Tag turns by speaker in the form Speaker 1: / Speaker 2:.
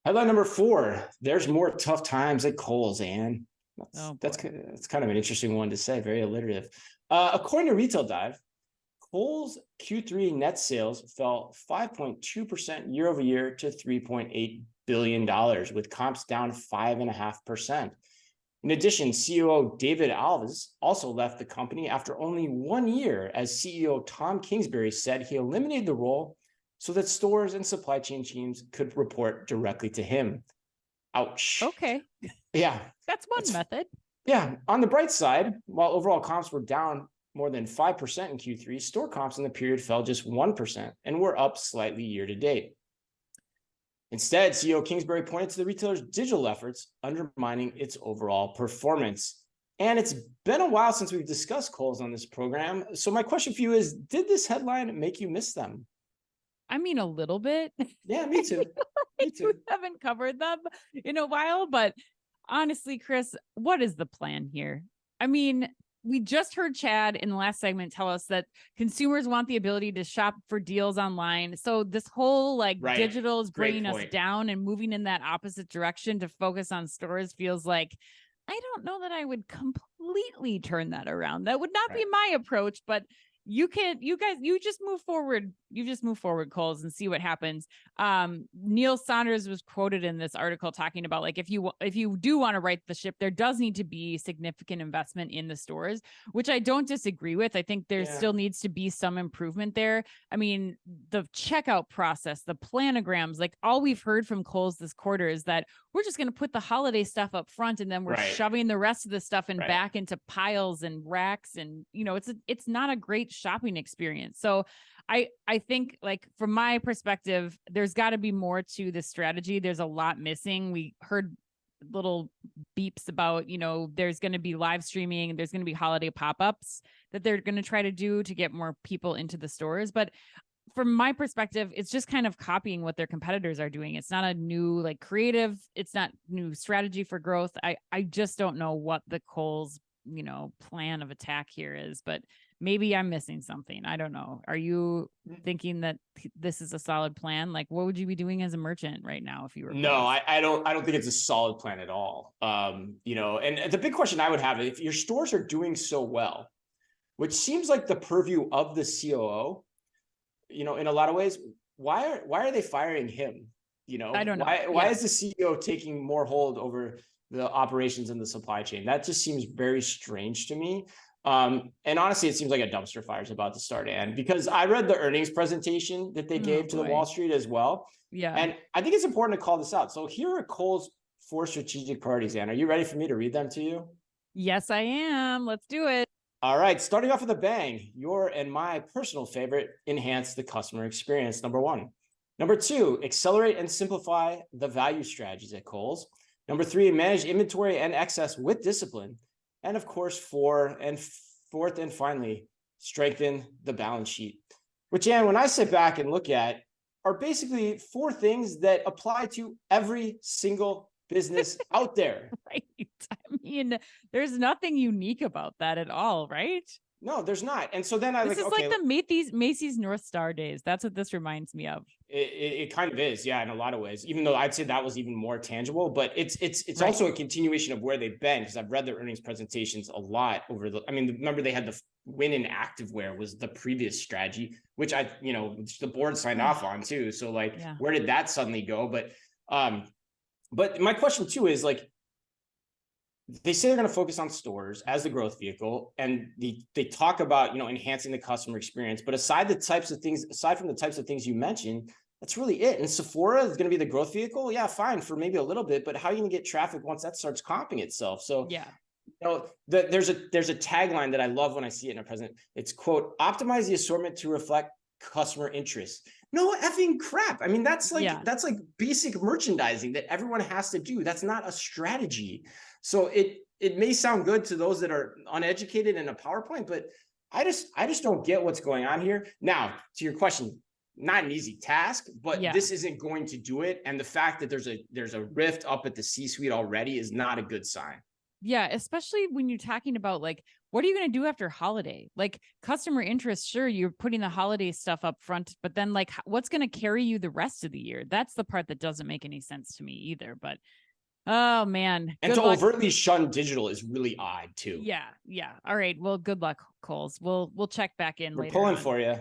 Speaker 1: Headline number four, there's more tough times at Kohl's, Ann.
Speaker 2: Oh
Speaker 1: That's
Speaker 2: boy.
Speaker 1: that's kind of an interesting one to say, very alliterative. According to Retail Dive, Kohl's Q3 net sales fell 5.2% year over year to $3.8 billion, with comps down 5.5%. In addition, COO David Alves also left the company after only 1 year, as CEO Tom Kingsbury said he eliminated the role so that stores and supply chain teams could report directly to him. Ouch.
Speaker 2: Okay.
Speaker 1: Yeah.
Speaker 2: That's one method.
Speaker 1: Yeah. On the bright side, while overall comps were down more than 5% in Q3, store comps in the period fell just 1% and were up slightly year to date. Instead, CEO Kingsbury pointed to the retailer's digital efforts undermining its overall performance. And it's been a while since we've discussed Kohl's on this program. So my question for you is, did this headline make you miss them?
Speaker 2: I mean, a little bit.
Speaker 1: Yeah, me too. Me too.
Speaker 2: We haven't covered them in a while, but honestly, Chris, what is the plan here? I mean, we just heard Chad in the last segment tell us that consumers want the ability to shop for deals online. So this whole digital is bringing us down and moving in that opposite direction to focus on stores feels like, I don't know that I would completely turn that around. That would not be my approach, but you just move forward. You just move forward, Kohl's, and see what happens. Neil Saunders was quoted in this article talking about if you do want to right the ship, there does need to be significant investment in the stores, which I don't disagree with. I think there still needs to be some improvement there. I mean, the checkout process, the planograms, all we've heard from Kohl's this quarter is that we're just going to put the holiday stuff up front and then we're shoving the rest of the stuff back into piles and racks. And, it's not a great shopping experience. So I think from my perspective, there's got to be more to the strategy. There's a lot missing. We heard little beeps about, there's going to be live streaming. There's going to be holiday pop-ups that they're going to try to do to get more people into the stores. But from my perspective, it's just kind of copying what their competitors are doing. It's not a new creative. It's not new strategy for growth. I just don't know what the Kohl's, plan of attack here is, but maybe I'm missing something. I don't know. Are you thinking that this is a solid plan? What would you be doing as a merchant right now if you were?
Speaker 1: No, I don't think it's a solid plan at all. And the big question I would have, if your stores are doing so well, which seems like the purview of the COO, in a lot of ways, why are they firing him?
Speaker 2: I don't know.
Speaker 1: Why is the CEO taking more hold over the operations in the supply chain? That just seems very strange to me. And honestly, it seems like a dumpster fire is about to start, Ann, because I read the earnings presentation that they gave to the Wall Street as well.
Speaker 2: Yeah.
Speaker 1: And I think it's important to call this out. So here are Kohl's 4 strategic priorities, Ann. Are you ready for me to read them to you?
Speaker 2: Yes, I am. Let's do it.
Speaker 1: All right. Starting off with a bang, your and my personal favorite, enhance the customer experience. Number 1. Number 2, accelerate and simplify the value strategies at Kohl's. Number 3, manage inventory and excess with discipline. And of course, fourth and finally, strengthen the balance sheet. Which, Ann, when I sit back and look at, are basically 4 things that apply to every single business out there.
Speaker 2: Right. I mean, there's nothing unique about that at all, right?
Speaker 1: No, there's not. And so then
Speaker 2: this is like the Macy's North Star days. That's what this reminds me of.
Speaker 1: It kind of is, yeah, in a lot of ways, even though I'd say that was even more tangible, but it's also a continuation of where they've been, because I've read their earnings presentations a lot remember they had the win in activewear was the previous strategy, which the board signed off on too. So where did that suddenly go? But my question too is they say they're going to focus on stores as the growth vehicle, and they talk about enhancing the customer experience. But aside from the types of things you mentioned, that's really it. And Sephora is going to be the growth vehicle. Yeah, fine for maybe a little bit, but how are you going to get traffic once that starts comping itself? So
Speaker 2: yeah,
Speaker 1: there's a tagline that I love when I see it in a present. It's quote, optimize the assortment to reflect customer interest. No effing crap. I mean, that's like basic merchandising that everyone has to do. That's not a strategy. So it may sound good to those that are uneducated in a PowerPoint, but I just don't get what's going on here. Now, to your question, not an easy task, but this isn't going to do it. And the fact that there's a rift up at the C-suite already is not a good sign.
Speaker 2: Yeah, especially when you're talking about like, what are you going to do after holiday? Like customer interest, sure, you're putting the holiday stuff up front, but then like what's going to carry you the rest of the year? That's the part that doesn't make any sense to me either. But oh man,
Speaker 1: And
Speaker 2: good
Speaker 1: to
Speaker 2: luck.
Speaker 1: overtly shun digital is really odd too.
Speaker 2: Yeah, yeah. All right. Well, good luck, Coles. We'll check back in
Speaker 1: We're
Speaker 2: later
Speaker 1: pulling
Speaker 2: on.
Speaker 1: for you.